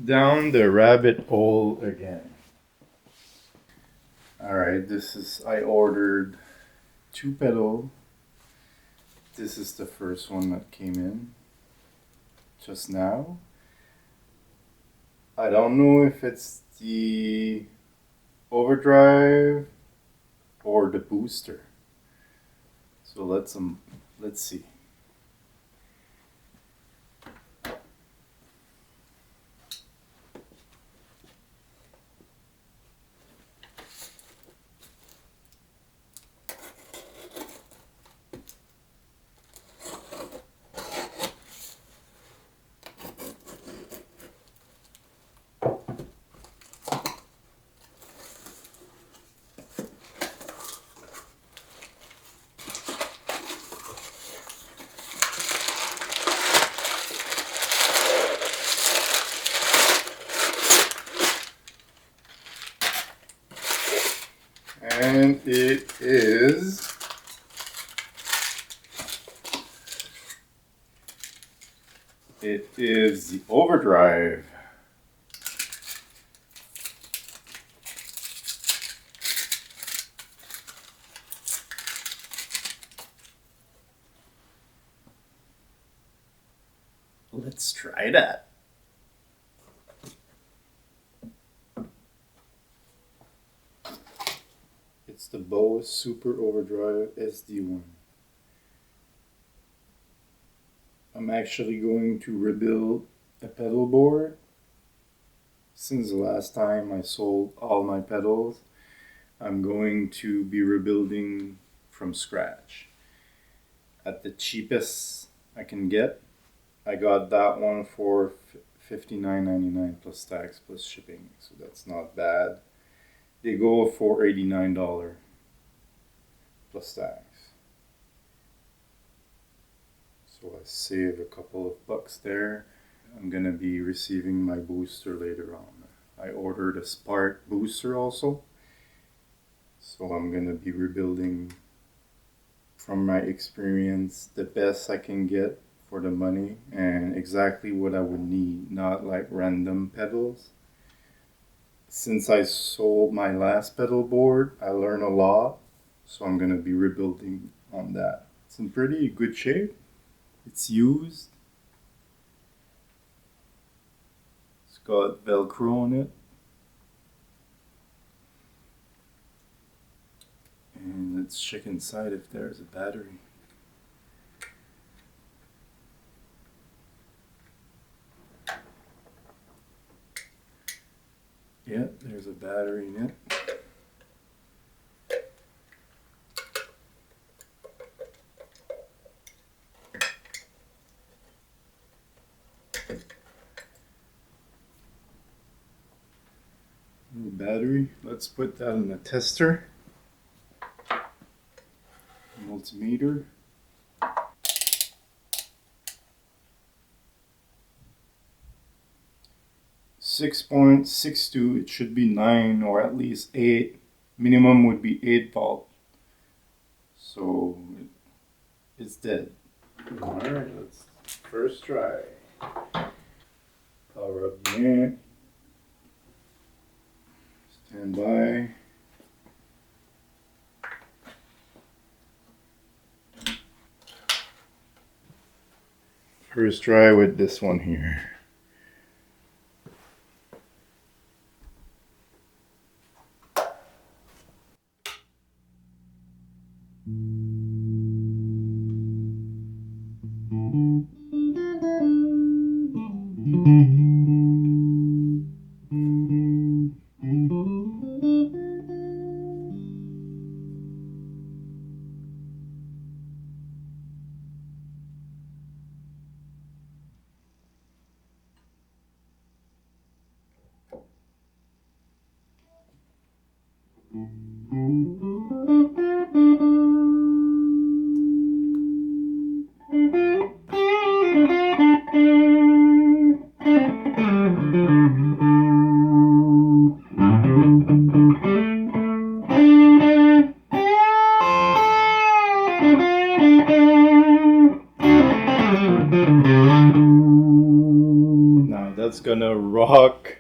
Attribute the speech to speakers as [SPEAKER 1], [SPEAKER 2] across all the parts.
[SPEAKER 1] Down the rabbit hole again. Alright, I ordered 2 pedals. This is the first one that came in just now. I don't know if it's the overdrive or the booster. So let's see. And it is the overdrive. Let's try that. It's the Bose Super Overdrive SD1. I'm actually going to rebuild a pedal board. Since the last time I sold all my pedals, I'm going to be rebuilding from scratch. At the cheapest I can get, I got that one for $59.99 plus tax plus shipping, so that's not bad. They go for $89 plus tax. So I save a couple of bucks there. I'm gonna be receiving my booster later on. I ordered a Spark booster also. So I'm gonna be rebuilding from my experience the best I can get for the money and exactly what I would need, not like random pedals. Since I sold my last pedal board, I learned a lot, so I'm gonna be rebuilding on that. It's in pretty good shape. It's used. It's got Velcro on it. And let's check inside if there's a battery. Yeah, there's a battery in it. Battery. Let's put that in the tester. Multimeter. 6.62. It should be 9 or at least 8. Minimum would be 8 volt. So it's dead. Alright, let's first try. Power up the amp. Stand by. First try with this one here. Now that's gonna rock.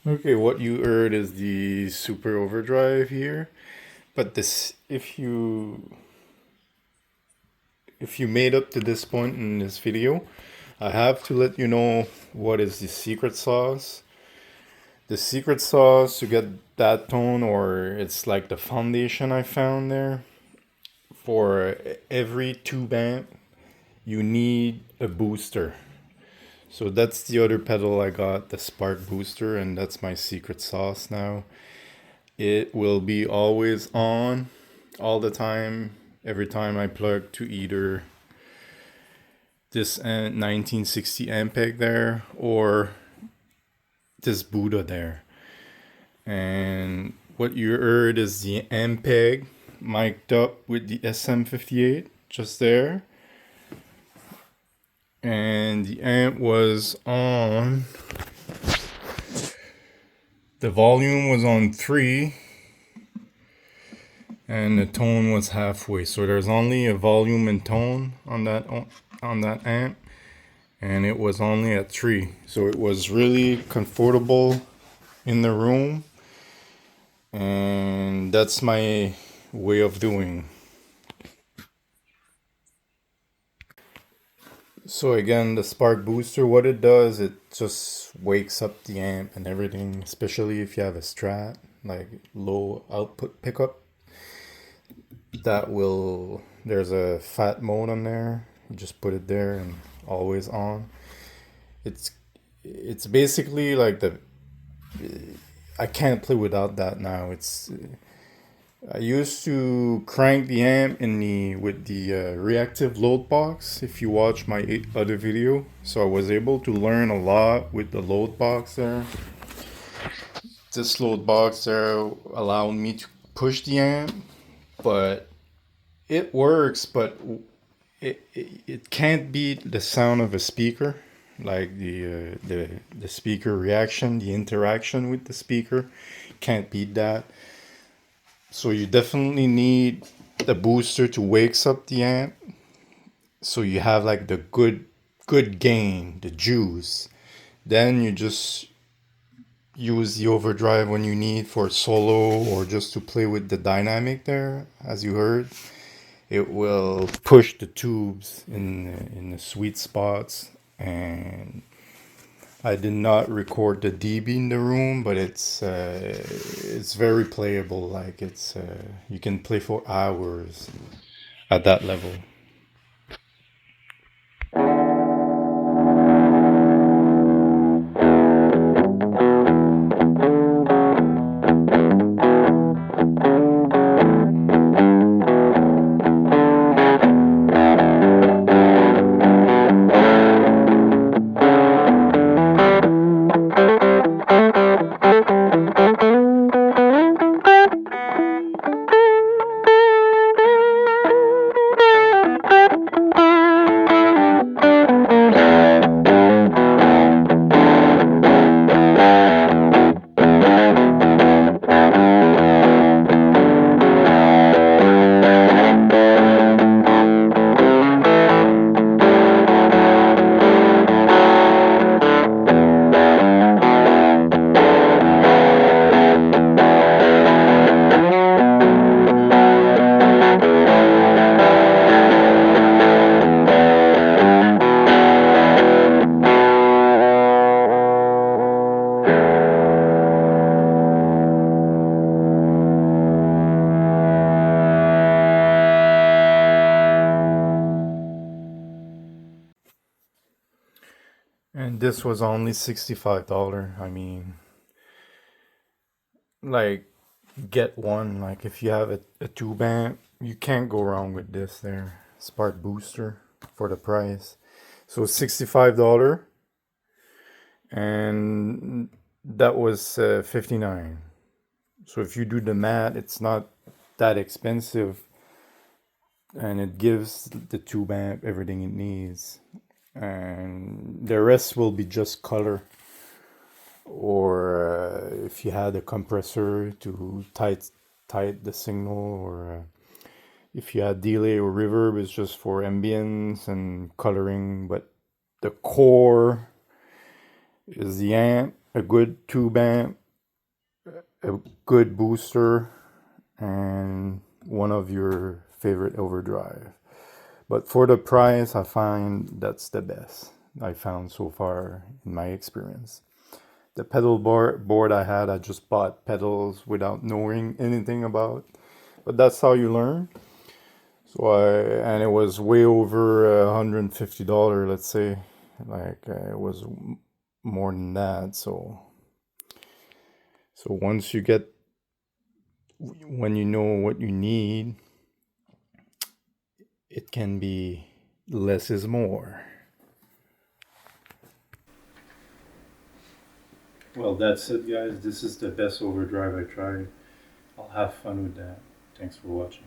[SPEAKER 1] Okay, what you heard is the super overdrive here. But this, if you made up to this point in this video, I have to let you know what is the secret sauce. The secret sauce to get that tone, or it's like the foundation I found there. For every tube amp, you need a booster. So that's the other pedal I got, the Spark booster, and that's my secret sauce now. It will be always on all the time, every time I plug to either this 1960 Ampeg there or this Buddha there. And what you heard is the Ampeg mic'd up with the SM58 just there. And the amp was on, the volume was on 3 and the tone was halfway, so there's only a volume and tone on that amp, and it was only at 3, so it was really comfortable in the room, and that's my way of doing. So again, the Spark booster, what it does, it just wakes up the amp and everything, especially if you have a Strat, like low output pickup. There's a fat mode on there. You just put it there and always on. It's basically like I can't play without that now. I used to crank the amp with the reactive load box, if you watch my other video. So I was able to learn a lot with the load box there. This load box there allowed me to push the amp, but it works, but it can't beat the sound of a speaker, like the speaker reaction, the interaction with the speaker. Can't beat that. So you definitely need the booster to wakes up the amp, so you have like the good gain, the juice. Then you just use the overdrive when you need for solo or just to play with the dynamic there, as you heard. It will push the tubes in the sweet spots, and I did not record the dB in the room, but it's very playable. Like you can play for hours at that level. this was only $65. I mean, like, get one. Like, if you have a tube amp, you can't go wrong with this there. Spark booster for the price. So $65, and that was 59. So if you do the math, it's not that expensive, and it gives the tube amp everything it needs, and the rest will be just color, or if you had a compressor to tight the signal, or if you had delay or reverb, it's just for ambience and coloring. But the core is the amp, a good tube amp, a good booster, and one of your favorite overdrive. But for the price, I find that's the best I found so far in my experience. The pedal board I had, I just bought pedals without knowing anything about, but that's how you learn. So and it was way over $150, let's say, like it was more than that. So once you get, when you know what you need, it can be less is more. Well, that's it, guys. This is the best overdrive I tried. I'll have fun with that. Thanks for watching.